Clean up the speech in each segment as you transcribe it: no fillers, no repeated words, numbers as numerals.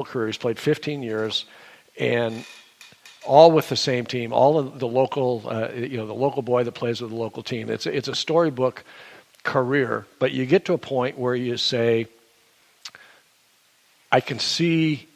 career. He's played 15 years, and all with the same team, all of the local, the local boy that plays with the local team. It's a storybook career, but you get to a point where you say, I can see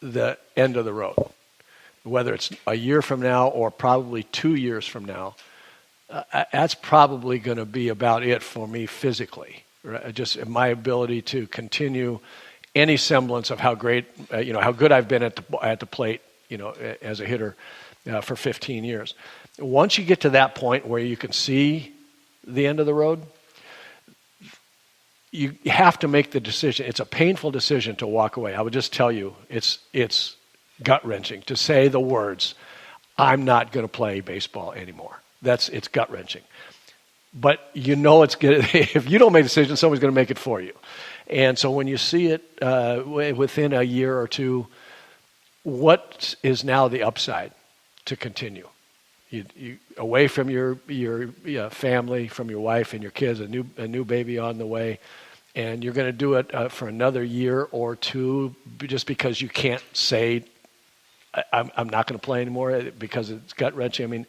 the end of the road, whether it's a year from now or probably 2 years from now. That's probably going to be about it for me physically. Right? Just my ability to continue any semblance of how great, how good I've been at the plate, as a hitter for 15 years. Once you get to that point where you can see the end of the road, you have to make the decision. It's a painful decision to walk away. I would just tell you, it's gut-wrenching to say the words, I'm not going to play baseball anymore. It's gut-wrenching. But it's good. If you don't make a decision, someone's going to make it for you. And so when you see it within a year or two, what is now the upside to continue? You away from your family, from your wife and your kids, a new baby on the way, and you're going to do it for another year or two just because you can't say I'm not going to play anymore because it's gut wrenching. I mean,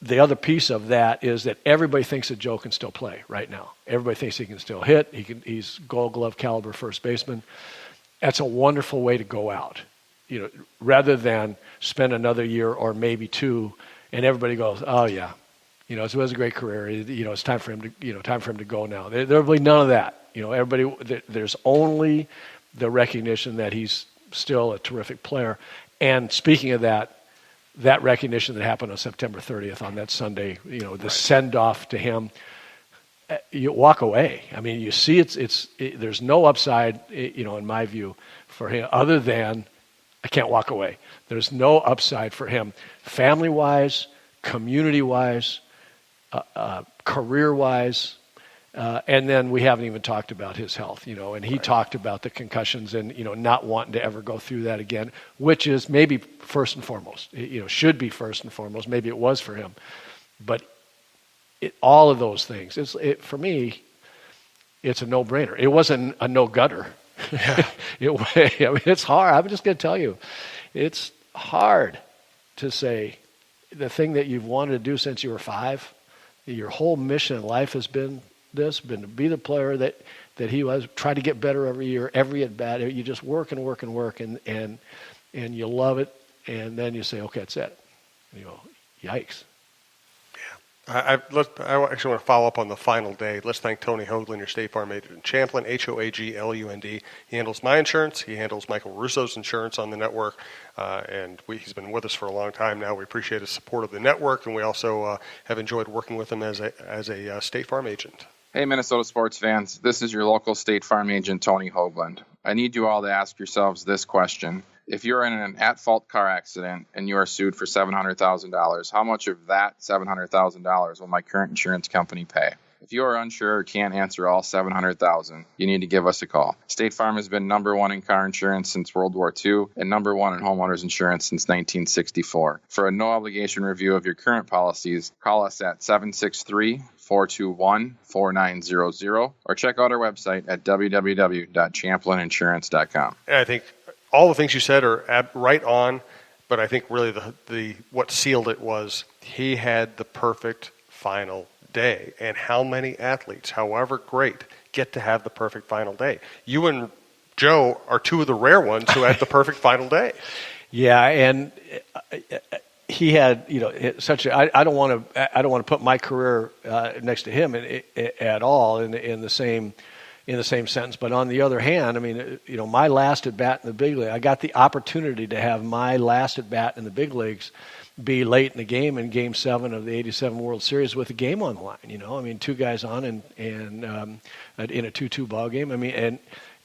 the other piece of that is that everybody thinks that Joe can still play right now. Everybody thinks he can still hit. He's Gold Glove caliber first baseman. That's a wonderful way to go out, rather than spend another year or maybe two, and everybody goes, "Oh yeah, it was a great career. It's time for him to go now." There'll be none of that. Everybody. There's only the recognition that he's still a terrific player. And speaking of that recognition that happened on September 30th on that Sunday, the send off to him. You walk away. I mean, you see, there's no upside, in my view, for him other than I can't walk away. There's no upside for him, family-wise, community-wise, career-wise, and then we haven't even talked about his health, and he talked about the concussions and, not wanting to ever go through that again, which is maybe first and foremost, should be first and foremost. Maybe it was for him, but all of those things, for me, it's a no-brainer. It wasn't a no-gutter. Yeah. It's hard. I'm just going to tell you, it's hard to say the thing that you've wanted to do since you were 5, your whole mission in life has been to be the player that he was, try to get better every year, every at-bat. You just work and work and work, and you love it, and then you say, okay, that's it. Yikes. I actually want to follow up on the final day. Let's thank Tony Hoaglund, your State Farm agent in Champlin, Hoaglund. He handles my insurance. He handles Michael Russo's insurance on the network, and he's been with us for a long time now. We appreciate his support of the network, and we also have enjoyed working with him as a State Farm agent. Hey, Minnesota sports fans. This is your local State Farm agent, Tony Hoaglund. I need you all to ask yourselves this question. If you're in an at-fault car accident and you are sued for $700,000, how much of that $700,000 will my current insurance company pay? If you are unsure or can't answer all $700,000, you need to give us a call. State Farm has been number one in car insurance since World War II and number one in homeowners insurance since 1964. For a no-obligation review of your current policies, call us at 763-421-4900 or check out our website at www.champlininsurance.com. And I think all the things you said are right on, but I think really the what sealed it was he had the perfect final day. And how many athletes, however great, get to have the perfect final day? You and Joe are two of the rare ones who had the perfect final day. Yeah, and he had such a. I don't want to put my career next to him at all in the same sentence. But on the other hand, I mean, my last at bat in the big league, I got the opportunity to have my last at bat in the big leagues be late in the game in Game 7 of the '87 World Series with the game on the line. I mean, 2 guys on and in a 2-2 ball game. I mean,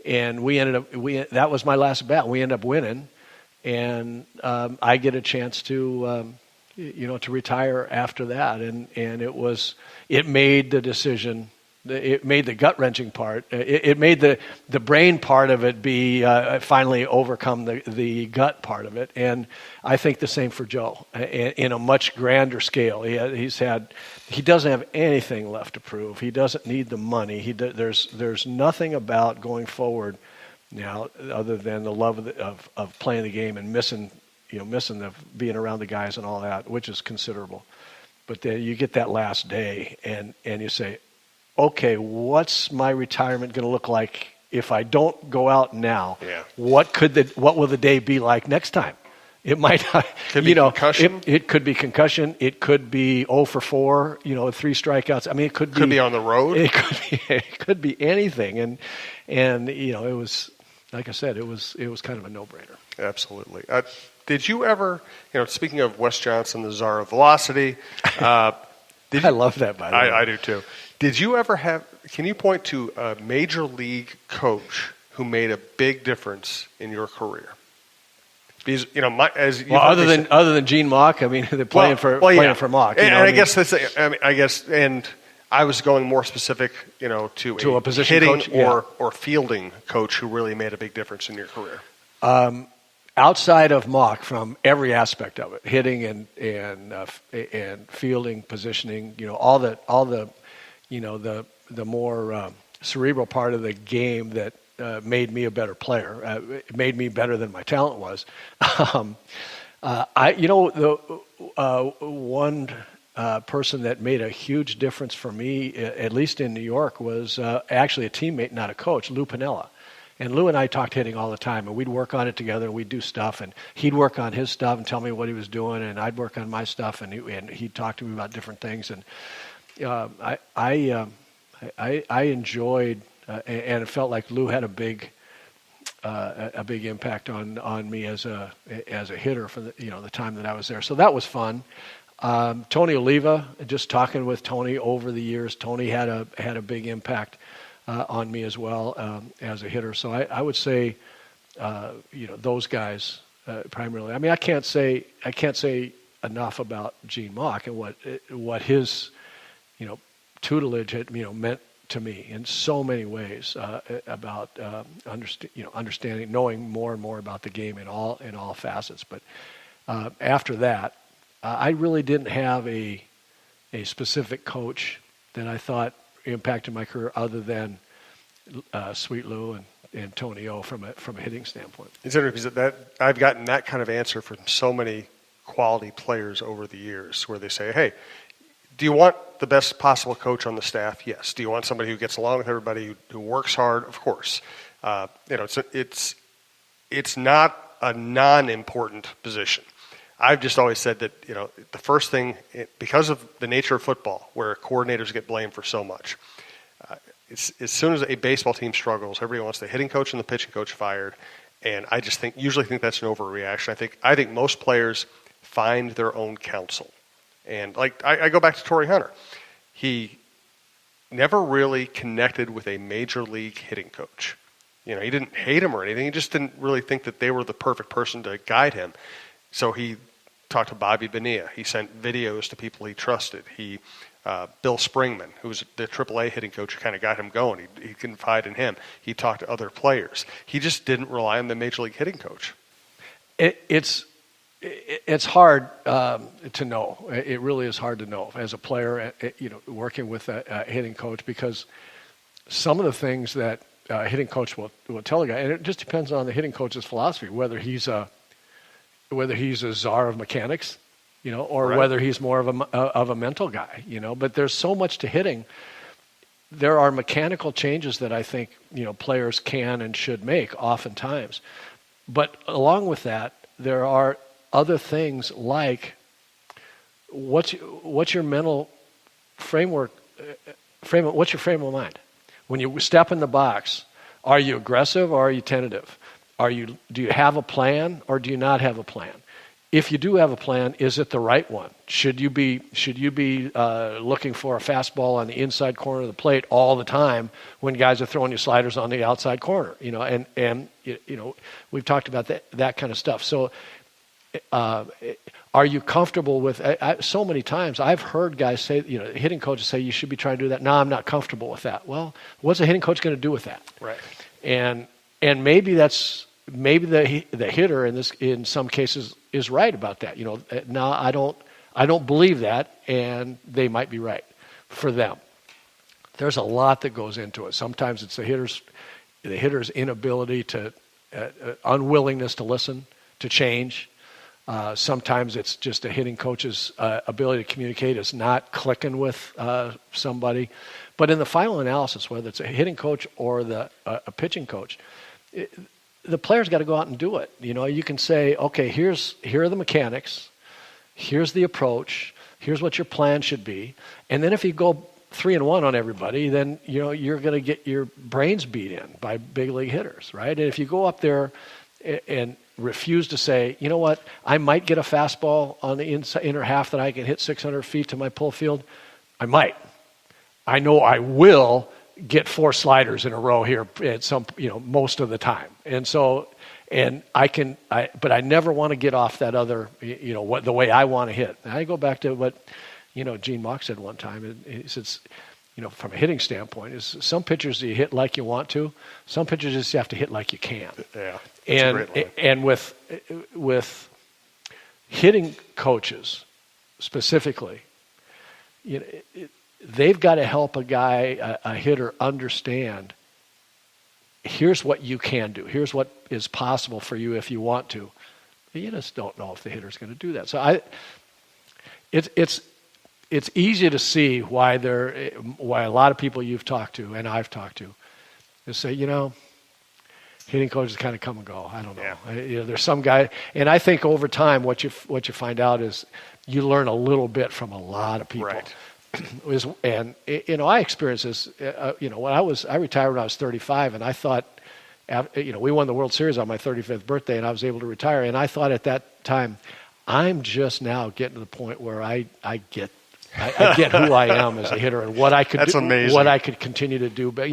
and we ended up that was my last at bat. We ended up winning, and I get a chance to to retire after that, and it made the decision. It made the gut-wrenching part. It made the brain part of it be finally overcome the gut part of it. And I think the same for Joe in a much grander scale. He doesn't have anything left to prove. He doesn't need the money. There's nothing about going forward now, other than the love of playing the game and missing the being around the guys and all that, which is considerable. But then you get that last day, and you say, okay, what's my retirement going to look like if I don't go out now? Yeah. What will the day be like next time? It might, Could be concussion. It could be concussion. It could be 0 for 4, 3 strikeouts. I mean, it could be on the road. It could be anything. And it was, like I said, it was kind of a no-brainer. Absolutely. Did you ever, speaking of Wes Johnson, the Czar of Velocity, I love that, by the way. I do too. Did you ever can you point to a major league coach who made a big difference in your career? Because, other than Gene Mauch, I mean, they're playing for Mauch. And I was going more specific, to a position hitting coach, or fielding coach who really made a big difference in your career. Outside of Mauch, from every aspect of it, hitting and fielding, positioning, all the more cerebral part of the game that made me a better player. It made me better than my talent was. One person that made a huge difference for me, at least in New York, was actually a teammate, not a coach, Lou Piniella. And Lou and I talked hitting all the time, and we'd work on it together, and we'd do stuff, and he'd work on his stuff and tell me what he was doing, and I'd work on my stuff, and he'd talk to me about different things. And I enjoyed, and it felt like Lou had a big impact on me as a hitter for the time that I was there. So that was fun. Tony Oliva, just talking with Tony over the years, Tony had a big impact on me as well as a hitter. So I would say, those guys primarily. I mean, I can't say enough about Gene Mauch and what his tutelage had meant to me in so many ways about understanding, knowing more and more about the game in all facets. But after that, I really didn't have a specific coach that I thought impacted my career other than Sweet Lou and Tony O from a hitting standpoint. It's interesting that I've gotten that kind of answer from so many quality players over the years, where they say, "Hey, do you want the best possible coach on the staff? Yes. Do you want somebody who gets along with everybody, who works hard? Of course. It's not a non-important position." I've just always said that, the first thing, because of the nature of football, where coordinators get blamed for so much, as soon as a baseball team struggles, everybody wants the hitting coach and the pitching coach fired. And I just usually think that's an overreaction. I think most players find their own counsel. And I go back to Torrey Hunter. He never really connected with a major league hitting coach. He didn't hate him or anything. He just didn't really think that they were the perfect person to guide him. So he talked to Bobby Bonilla. He sent videos to people he trusted. Bill Springman, who was the AAA hitting coach, who kind of got him going. He confided in him. He talked to other players. He just didn't rely on the major league hitting coach. It's hard to know. It really is hard to know as a player, working with a hitting coach, because some of the things that a hitting coach will tell a guy, and it just depends on the hitting coach's philosophy, whether he's a czar of mechanics, or right, whether he's more of a mental guy, But there's so much to hitting. There are mechanical changes that I think players can and should make oftentimes, but along with that, there are other things like what's your mental framework? What's your frame of mind when you step in the box? Are you aggressive or are you tentative? Do you have a plan or do you not have a plan? If you do have a plan, is it the right one? Should you be looking for a fastball on the inside corner of the plate all the time when guys are throwing you sliders on the outside corner? And we've talked about that kind of stuff. So, are you comfortable with? So many times I've heard guys say, hitting coaches say you should be trying to do that. No, I'm not comfortable with that. Well, what's a hitting coach going to do with that? Right. And maybe the hitter in some cases is right about that. No, I don't believe that, and they might be right for them. There's a lot that goes into it. Sometimes it's the hitter's the hitter's inability to, unwillingness to listen, to change. Sometimes it's just a hitting coach's ability to communicate is not clicking with somebody. But in the final analysis, whether it's a hitting coach or a pitching coach, the player's got to go out and do it. You can say, okay, here are the mechanics, here's the approach, here's what your plan should be, and then if you go 3-1 on everybody, then you're going to get your brains beat in by big league hitters, right? And if you go up there and refuse to say, you know what, I might get a fastball on the inner half that I can hit 600 feet to my pull field. I might. I know I will get 4 sliders in a row here at most of the time. And so, but I never want to get off that other, the way I want to hit. And I go back to what, Gene Mauch said one time. And he says, from a hitting standpoint, is some pitchers you hit like you want to, some pitchers just have to hit like you can. Yeah. And with hitting coaches specifically, they've got to help a hitter understand, here's what you can do. Here's what is possible for you if you want to. You just don't know if the hitter's going to do that. So it's easy to see why a lot of people you've talked to and I've talked to is say, hitting coaches kind of come and go. I don't know. Yeah. There's some guy, and I think over time what you find out is you learn a little bit from a lot of people. Right. I experienced this. When I retired when I was 35, and I thought, we won the World Series on my 35th birthday, and I was able to retire. And I thought at that time, I'm just now getting to the point where I get who I am as a hitter and what I could That's do, amazing. what I could continue to do. But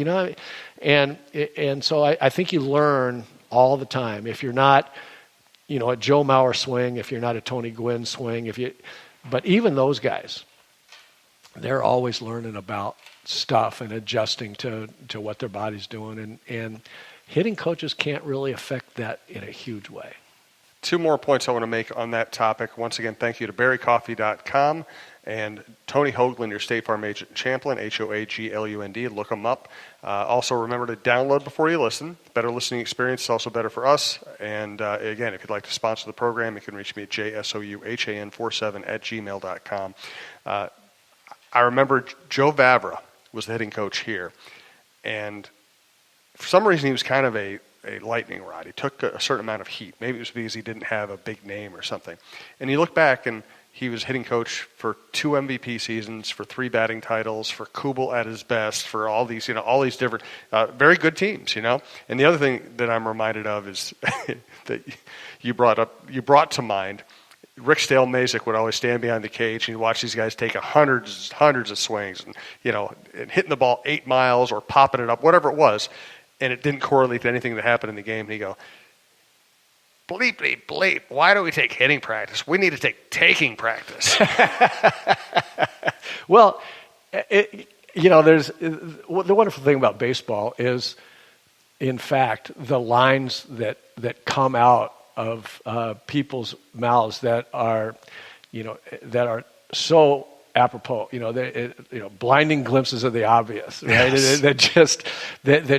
and so I think you learn all the time. If you're not, a Joe Mauer swing, if you're not a Tony Gwynn swing, but even those guys, they're always learning about stuff and adjusting to what their body's doing, and hitting coaches can't really affect that in a huge way. 2 more points I want to make on that topic. Once again, thank you to berrycoffee.com and Tony Hoaglund, your State Farm agent in Champlin, Hoaglund. Look them up. Also, remember to download before you listen. Better listening experience is also better for us. And again, if you'd like to sponsor the program, you can reach me at jsouhan47@gmail.com. I remember Joe Vavra was the hitting coach here. And for some reason, he was kind of a lightning rod. He took a certain amount of heat. Maybe it was because he didn't have a big name or something. And you look back, and he was hitting coach for 2 MVP seasons, for 3 batting titles, for Kubel at his best, for all these different, very good teams, And the other thing that I'm reminded of is that you brought to mind, Rick Stale-Mazik would always stand behind the cage and he'd watch these guys take hundreds of swings and, and hitting the ball 8 miles or popping it up, whatever it was, and it didn't correlate to anything that happened in the game. And he'd go, bleep, bleep, bleep, why do we take hitting practice? We need to take taking practice. Well, there's the wonderful thing about baseball is, in fact, the lines that come out of people's mouths that are so apropos, blinding glimpses of the obvious, right? Yes. that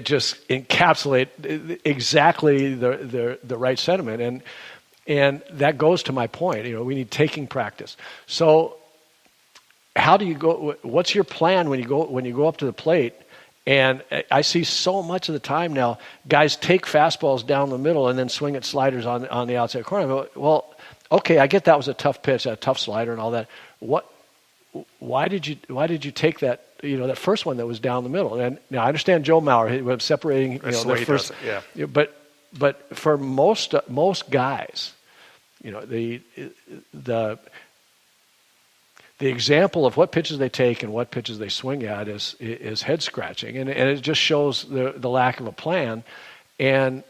just encapsulate exactly the right sentiment, and that goes to my point. We need taking practice. So, how do you go? What's your plan when you go up to the plate? And I see so much of the time now, guys take fastballs down the middle and then swing at sliders on the outside corner. Well, okay, I get that was a tough pitch, a tough slider, and all that. Why did you take that? That first one that was down the middle. And now I understand Joe Mauer, he was separating. The first, yeah. But for most guys, the example of what pitches they take and what pitches they swing at is head scratching, and it just shows the lack of a plan. And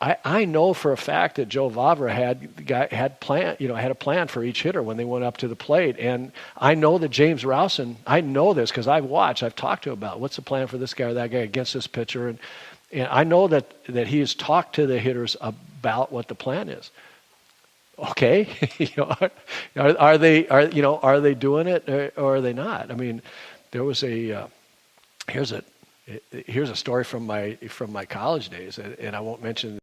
I know for a fact that Joe Vavra had a plan for each hitter when they went up to the plate. And I know that James Rowson, I know this because I've talked to him about what's the plan for this guy or that guy against this pitcher, and I know that he has talked to the hitters about what the plan is. Okay, are they doing it or are they not? I mean, there was here's a Here's a story from my college days, and I won't mention